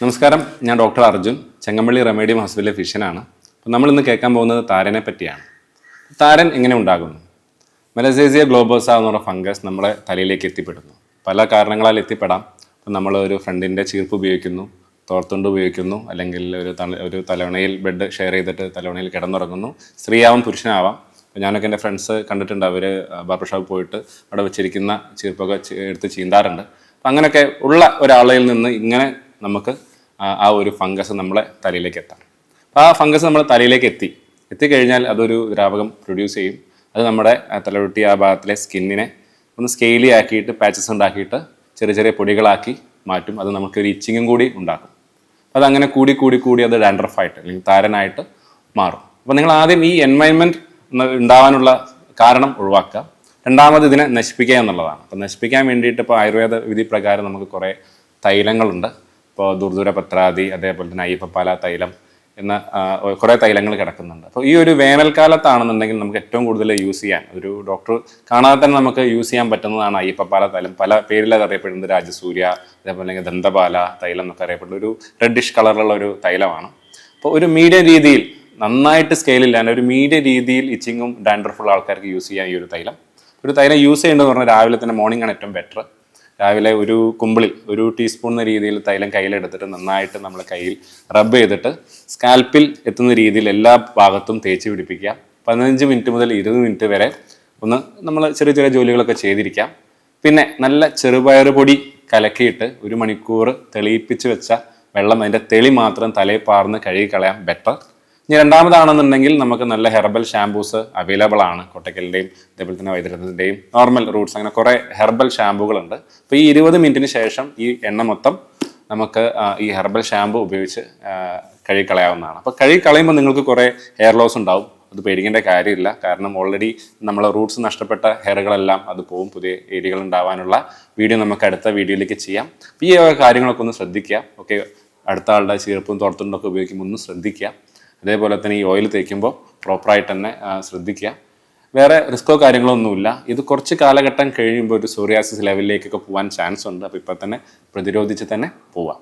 നമസ്കാരം, ഞാൻ ഡോക്ടർ അർജുൻ, ചെങ്ങമ്പള്ളി റെമേഡിയം ഹോസ്പിറ്റലിലെ ഫിഷ്യനാണ്. അപ്പോൾ നമ്മളിന്ന് കേൾക്കാൻ പോകുന്നത് താരനെ പറ്റിയാണ്. താരൻ എങ്ങനെ ഉണ്ടാകുന്നു? മെലസേസിയ ഗ്ലോബോസ എന്നുള്ള ഫംഗസ് നമ്മുടെ തലയിലേക്ക് എത്തിപ്പെടുന്നു. പല കാരണങ്ങളാൽ എത്തിപ്പെടാം. അപ്പോൾ നമ്മൾ ഒരു ഫ്രണ്ടിൻ്റെ ചീർപ്പ് ഉപയോഗിക്കുന്നു, തോർത്തുണ്ട് ഉപയോഗിക്കുന്നു, അല്ലെങ്കിൽ ഒരു തലവണയിൽ ബെഡ് ഷെയർ ചെയ്തിട്ട് തലവണയിൽ കിടന്നുറങ്ങുന്നു. സ്ത്രീയാവാം, പുരുഷനാവാം. അപ്പോൾ ഞാനൊക്കെ എൻ്റെ ഫ്രണ്ട്സ് കണ്ടിട്ടുണ്ട്, അവർ ബാർബർ ഷോപ്പ് പോയിട്ട് അവിടെ വെച്ചിരിക്കുന്ന ചീർപ്പൊക്കെ എടുത്ത് ചീന്താറുണ്ട്. അപ്പം അങ്ങനെയൊക്കെ ഉള്ള ഒരാളിൽ നിന്ന് ഇങ്ങനെ നമുക്ക് ആ ഒരു ഫംഗസ് നമ്മളെ തലയിലേക്ക് എത്താം. അപ്പോൾ ആ ഫംഗസ് നമ്മുടെ തലയിലേക്ക് എത്തിക്കഴിഞ്ഞാൽ അതൊരു ദ്രാവകം പ്രൊഡ്യൂസ് ചെയ്യും. അത് നമ്മുടെ തലയൊട്ടി ആ ഭാഗത്തിലെ സ്കിന്നിനെ ഒന്ന് സ്കെയിലി ആക്കിയിട്ട് പാച്ചസ് ഉണ്ടാക്കിയിട്ട് ചെറിയ ചെറിയ പൊടികളാക്കി മാറ്റും. അത് നമുക്കൊരു ഇച്ചിങ്ങും കൂടി ഉണ്ടാക്കും. അതങ്ങനെ കൂടി അത് ഡാൻഡ്രഫായിട്ട് അല്ലെങ്കിൽ താരനായിട്ട് മാറും. അപ്പോൾ നിങ്ങൾ ആദ്യം ഈ എൻവയൺമെൻറ്റ് ഉണ്ടാവാനുള്ള കാരണം ഒഴിവാക്കുക. രണ്ടാമത് ഇതിനെ നശിപ്പിക്കുക എന്നുള്ളതാണ്. അപ്പോൾ നശിപ്പിക്കാൻ വേണ്ടിയിട്ട് ഇപ്പോൾ ആയുർവേദ വിധി പ്രകാരം നമുക്ക് കുറേ തൈലങ്ങളുണ്ട്. ഇപ്പോൾ ദുർദുര പത്രാദി, അതേപോലെ തന്നെ അയ്യപ്പപ്പാല തൈലം എന്ന കുറേ തൈലങ്ങൾ കിടക്കുന്നുണ്ട്. അപ്പോൾ ഈ ഒരു വേനൽക്കാലത്താണെന്നുണ്ടെങ്കിൽ നമുക്ക് ഏറ്റവും കൂടുതൽ യൂസ് ചെയ്യാൻ, ഒരു ഡോക്ടർ കാണാതെ തന്നെ നമുക്ക് യൂസ് ചെയ്യാൻ പറ്റുന്നതാണ് അയ്യപ്പപ്പാല തൈലം. പല പേരിലത് അറിയപ്പെടുന്നത് രാജസൂര്യ, അതേപോലെ തന്നെ ദന്തപാല തൈലം എന്നൊക്കെ അറിയപ്പെടുന്ന ഒരു റെഡിഷ് കളറിലുള്ള ഒരു തൈലമാണ്. അപ്പോൾ ഒരു മീഡിയം രീതിയിൽ, നന്നായിട്ട് സ്കെയിലില്ലാണ്ട് ഒരു മീഡിയം രീതിയിൽ ഇച്ചിങ്ങും ഡാൻഡ്രഫുള്ള ആൾക്കാർക്ക് യൂസ് ചെയ്യാൻ ഈ ഒരു തൈലം യൂസ് ചെയ്യേണ്ടതെന്ന് പറഞ്ഞാൽ രാവിലെ തന്നെ, മോർണിംഗ് ആണ് ഏറ്റവും ബെറ്റർ. രാവിലെ ഒരു കുമ്പിളിൽ ഒരു ടീസ്പൂൺ എന്ന രീതിയിൽ തൈലം കയ്യിലെടുത്തിട്ട് നന്നായിട്ട് നമ്മൾ കയ്യിൽ റബ്ബ് ചെയ്തിട്ട് സ്കാൽപ്പിൽ എത്തുന്ന രീതിയിൽ എല്ലാ ഭാഗത്തും തേച്ച് പിടിപ്പിക്കുക. 15 മിനിറ്റ് മുതൽ 20 മിനിറ്റ് വരെ ഒന്ന് നമ്മൾ ചെറിയ ചെറിയ ജോലികളൊക്കെ ചെയ്തിരിക്കാം. പിന്നെ നല്ല ചെറുപയർ പൊടി കലക്കിയിട്ട് 1 മണിക്കൂർ തെളിയിപ്പിച്ച് വെച്ച വെള്ളം, അതിൻ്റെ തെളി മാത്രം തലയിൽ പാർന്ന് കഴുകി കളയാം, ബെറ്റർ. ഇനി രണ്ടാമതാണെന്നുണ്ടെങ്കിൽ നമുക്ക് നല്ല ഹെർബൽ ഷാംപൂസ് അവൈലബിൾ ആണ്. കൊട്ടക്കലിൻ്റെയും അതേപോലെ തന്നെ വൈദ്യരത്തിൻ്റെയും നോർമൽ റൂട്ട്സ്, അങ്ങനെ കുറേ ഹെർബൽ ഷാമ്പുകളുണ്ട്. അപ്പോൾ ഈ 20 മിനിറ്റിന് ശേഷം ഈ എണ്ണ മൊത്തം നമുക്ക് ഈ ഹെർബൽ ഷാമ്പു ഉപയോഗിച്ച് കഴുകിക്കളയാവുന്നതാണ്. അപ്പോൾ കഴുകിക്കളയുമ്പോൾ നിങ്ങൾക്ക് കുറേ ഹെയർ ലോസ് ഉണ്ടാവും. അത് പേടിക്കേണ്ട കാര്യമില്ല. കാരണം ഓൾറെഡി നമ്മൾ റൂട്ട്സ് നഷ്ടപ്പെട്ട ഹെയറുകളെല്ലാം അത് പോവും. പുതിയ ഏരിയകൾ ഉണ്ടാവാനുള്ള വീഡിയോ നമുക്ക് അടുത്ത വീഡിയോയിലേക്ക് ചെയ്യാം. ഈ കാര്യങ്ങളൊക്കെ ഒന്ന് ശ്രദ്ധിക്കുക. ഓക്കെ, അടുത്ത ആളുടെ ചീർപ്പും തോർത്തുണ്ടൊക്കെ ഉപയോഗിക്കുമ്പോൾ ഒന്ന് ശ്രദ്ധിക്കുക. അതേപോലെ തന്നെ ഈ ഓയിൽ തേക്കുമ്പോൾ പ്രോപ്പറായിട്ട് തന്നെ ശ്രദ്ധിക്കുക. വേറെ റിസ്കോ കാര്യങ്ങളോ ഒന്നുമില്ല. ഇത് കുറച്ച് കാലഘട്ടം കഴിയുമ്പോൾ ഒരു സോറിയാസിസ് ലെവലിലേക്കൊക്കെ പോകാൻ ചാൻസ് ഉണ്ട്. അപ്പോൾ ഇപ്പോൾ തന്നെ പ്രതിരോധിച്ച് തന്നെ പോവാം.